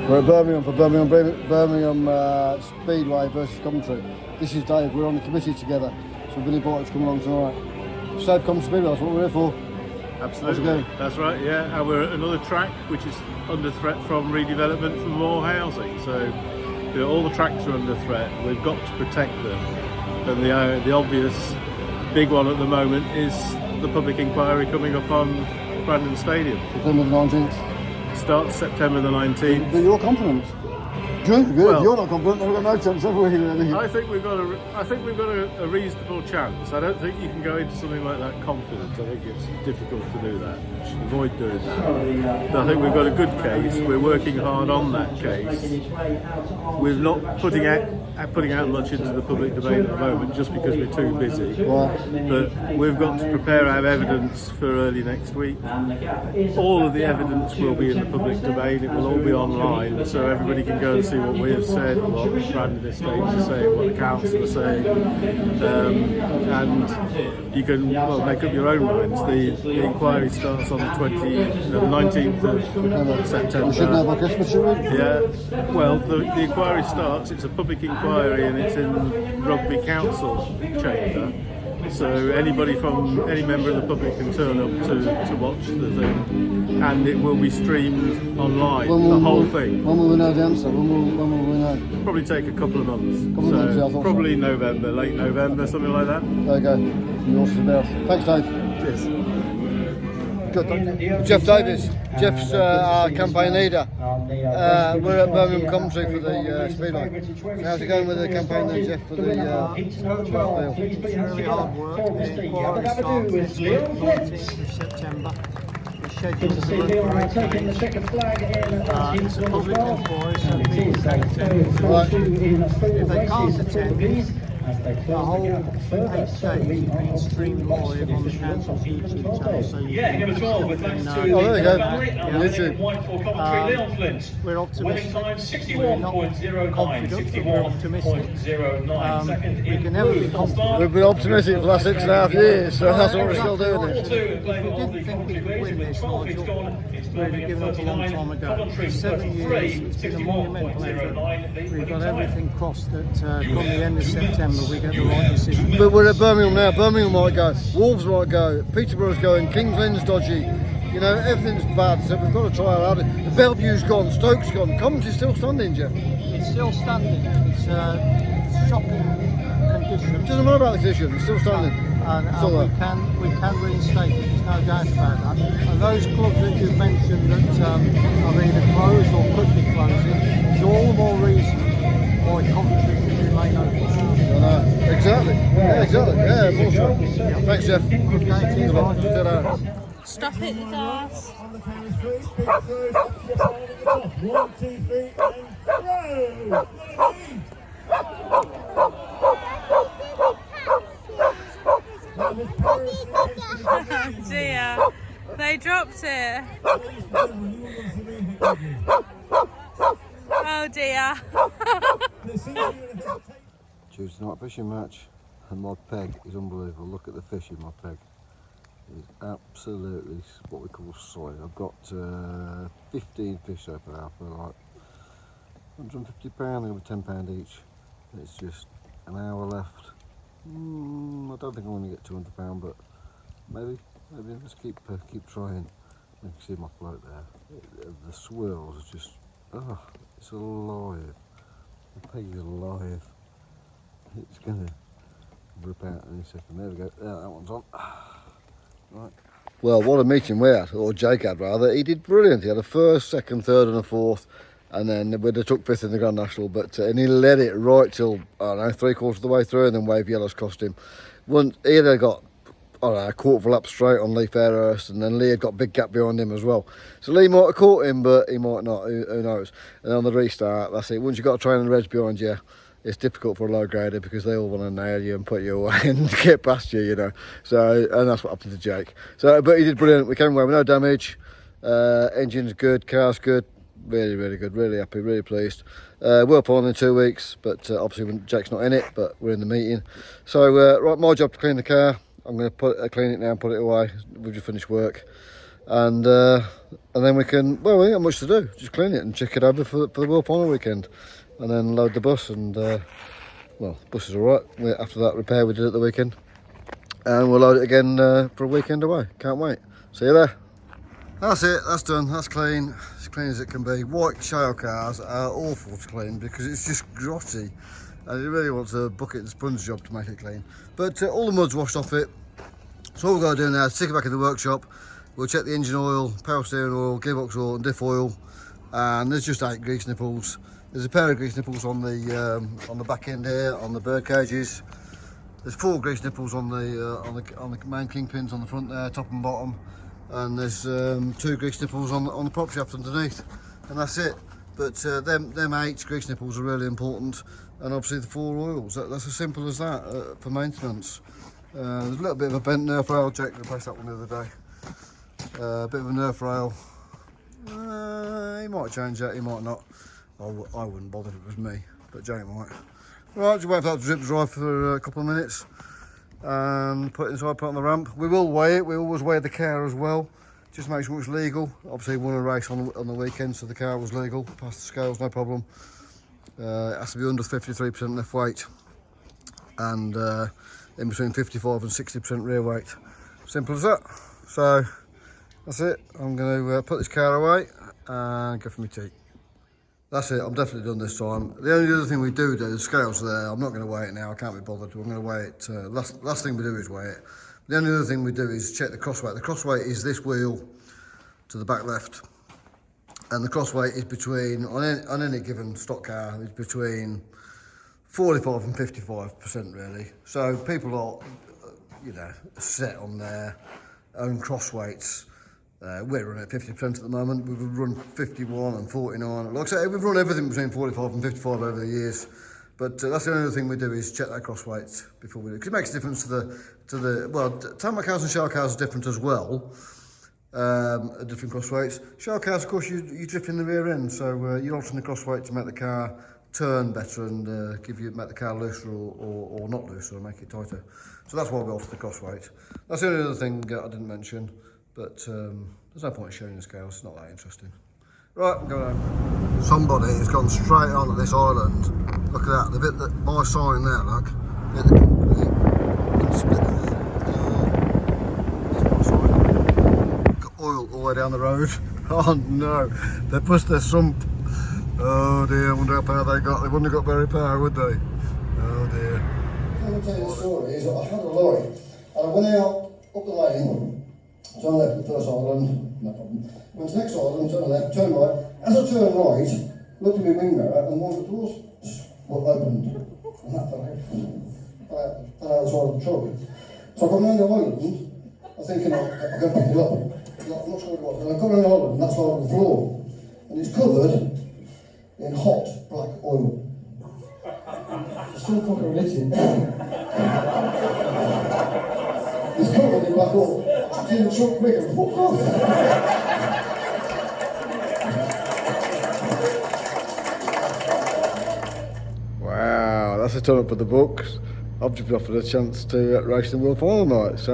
We're at Birmingham for Birmingham Speedway versus Coventry. This is Dave, we're on the committee together, so we've been invited to come along tonight. Safe Coventry Speedway, that's what we're here for. Absolutely, that's right, yeah. And we're at another track which is under threat from redevelopment for more housing. So you know, all the tracks are under threat, we've got to protect them. And the obvious big one at the moment is the public inquiry coming up on Brandon Stadium. September the 19th. Starts September the 19th. But you're confident? Good. Well, you're not confident, then we've got no chance, have we? Really? I think we've got a reasonable chance. I don't think you can go into something like that confident. I think it's difficult to do that. You should avoid doing that. But I think we've got a good case. We're working hard on that case. We're not putting out much into the public debate at the moment just because we're too busy. But we've got to prepare our evidence for early next week. All of the evidence will be in the public debate. It will all be online, so everybody can go and see what we have said, what Brandon Estates are saying, what the council are saying, and you can make up your own minds. The inquiry starts on the 19th of September. We should know by Christmas, should we? Yeah. Well, the inquiry starts. It's a public inquiry, and it's in Rugby Council chamber. So anybody from any member of the public can turn up to watch the thing, and it will be streamed online. The whole thing. When will we know the answer? When will we know? Probably take a couple of months. Probably November, late November, something like that. There you go. From yours to the best. Thanks, Dave. Cheers. Good. Jeff Davies. Jeff's our campaign leader. We're at Birmingham Coventry for the Speedway. How's it going with the campaign then, Jeff, for the It's really hard work. The inquiry starts on the 19th of September. The schedule is for 3 days. It's a public inquiry, so people can attend. If they can't attend, the whole 8 days is being streamed live on the council's YouTube channel, so you can there you go. YouTube. We're optimistic. We're not confident, but we're optimistic. We can never be confident. We've been optimistic for the last 6.5 years, so that's what we're still doing. If we didn't think we could win this, Nigel, we'd have given up a long time ago. For 7 years, it's been a monumental effort. We've got everything crossed that come the end of September, we get the right decision. But we're at Birmingham now. Birmingham might go, Wolves might go, Peterborough's going, Kings Lynn's dodgy. You know, everything's bad, so we've got to try our hardest. The Bellevue's gone, Stoke's gone, Coventry's still standing, Jeff. It's still standing. It's shocking condition. It doesn't matter about the condition, it's still standing. And we can reinstate it, there's no doubt about that. And those clubs that you've mentioned that are either closed or could be closing, is all the more reason why Coventry should remain open. Exactly. Yeah, exactly. Yeah, more sure. Yeah. Thanks, Jeff. Good day to you. Stop it, the gas. Oh dear, they dropped it. Oh dear. Tuesday night fishing match, and my peg is unbelievable. Look at the fish in my peg. It's absolutely what we call solid. I've got 15 fish so far for like £150, they're £10 each. It's just an hour left. I don't think I'm going to get £200, but maybe just keep trying. You can see my float there. The swirls are just, it's alive. The peg is alive. It's going to rip out any second. There we go. Yeah, that one's on. Right. Well, what a meeting we had, or Jake had rather. He did brilliant. He had a first, second, third, and a fourth, and then we'd have took fifth in the Grand National. But and he led it right till I don't know 3/4 of the way through, and then Wave Yellows cost him. He had got a quarter of a lap straight on Lee Fairhurst, and then Lee had got a big gap behind him as well. So Lee might have caught him, but he might not. Who knows? And on the restart, that's it. Once you've got a train and reds behind you, it's difficult for a low grader because they all want to nail you and put you away and get past you, you know. So, and that's what happened to Jake. So, but he did brilliant. We came away with no damage. Engine's good, car's good. Really, really good. Really happy, really pleased. We'll put on in 2 weeks, but obviously when Jake's not in it, but we're in the meeting. So, right, my job to clean the car. I'm going to clean it now and put it away. We've just finished work. and then we can, well, we ain't got much to do, just clean it and check it over for the World Final weekend, and then load the bus, and well, the bus is alright after that repair we did at the weekend, and we'll load it again for a weekend away. Can't wait. See you there. That's it, that's done, that's clean, as clean as it can be. White shale cars are awful to clean because it's just grotty, and it really wants a bucket and sponge job to make it clean. But all the mud's washed off it, so all we've got to do now is stick it back in the workshop. We'll check the engine oil, power steering oil, gearbox oil and diff oil, and there's just 8 grease nipples. There's a pair of grease nipples on the back end here, on the bird cages. There's 4 grease nipples on the main kingpins on the front there, top and bottom. And there's 2 grease nipples on the prop shaft underneath, and that's it. But them 8 grease nipples are really important, and obviously the 4 oils. That's as simple as that for maintenance. There's a little bit of a bent nerf rail. Jake replaced that one the other day. A bit of a nerf rail. He might change that, he might not. I wouldn't bother if it was me, but Jake might. Right, just wait for that to drip dry for a couple of minutes. And put it inside, put it on the ramp. We will weigh it, we always weigh the car as well, just to make sure it's legal. Obviously we won a race on the weekend, so the car was legal, passed the scales, no problem. It has to be under 53% left weight, and in between 55 and 60% rear weight. Simple as that. So that's it, I'm going to put this car away and go for my tea. That's it, I'm definitely done this time. The only other thing we do, the scales are there. I'm not going to weigh it now, I can't be bothered. I'm going to weigh it, last thing we do is weigh it. The only other thing we do is check the cross weight. The cross weight is this wheel to the back left. And the cross weight is between, on any given stock car, is between 45 and 55% really. So people are, you know, set on their own cross weights. We're running at 50% at the moment. We've run 51 and 49. Like I say, we've run everything between 45 and 55 over the years. But that's the only other thing we do is check that cross weight before we do. Because it makes a difference to the well, tarmac cars and shell cars are different as well. Different cross weights. Shell cars, of course, you drift in the rear end, so you're altering the cross weight to make the car turn better and make the car looser or not looser or make it tighter. So that's why we alter the cross weight. That's the only other thing I didn't mention. But there's no point in showing the scales, it's not that interesting. Right, I'm going home. Somebody has gone straight onto this island. Look at that, the bit that my sign there, look. Hit the concrete and split it. There's my sign. Got oil all the way down the road. Oh no, they pushed their sump. Oh dear, I wonder how far they got. They wouldn't have got very far, would they? Oh dear. I'll tell you the story is that I had a lorry and I went out up the lane. Turn left at the first island, no problem. Went to the next island, turn left, turn right. As I turned right, looked in my wing mirror and one of the doors opened. And that fell out the side of the truck. So I got around the island, I'm thinking I'm going to pick it up. I'm not sure what it was. And I got around the island and that's side of the floor. And it's covered in hot black oil. Still fucking lit it. It's covered in black oil. Didn't truck quick and fuck off. Wow, that's a turn up for the books. I've just been offered a chance to race the World Final night, so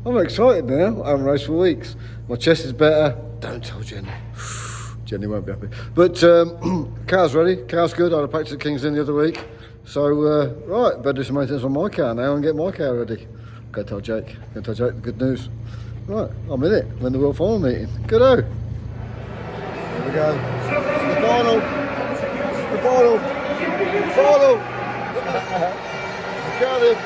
I'm excited now. I haven't raced for weeks. My chest is better. Don't tell Jenny. Jenny won't be happy. But car's ready, car's good. I had a practice at King's Lynn the other week. So, right, better do some maintenance on my car now and get my car ready. Go tell Jake the good news. Right, I'm in it. I'm in the World Final meeting. Good-o. Here we go. It's the final. It's the final. Final. Got it.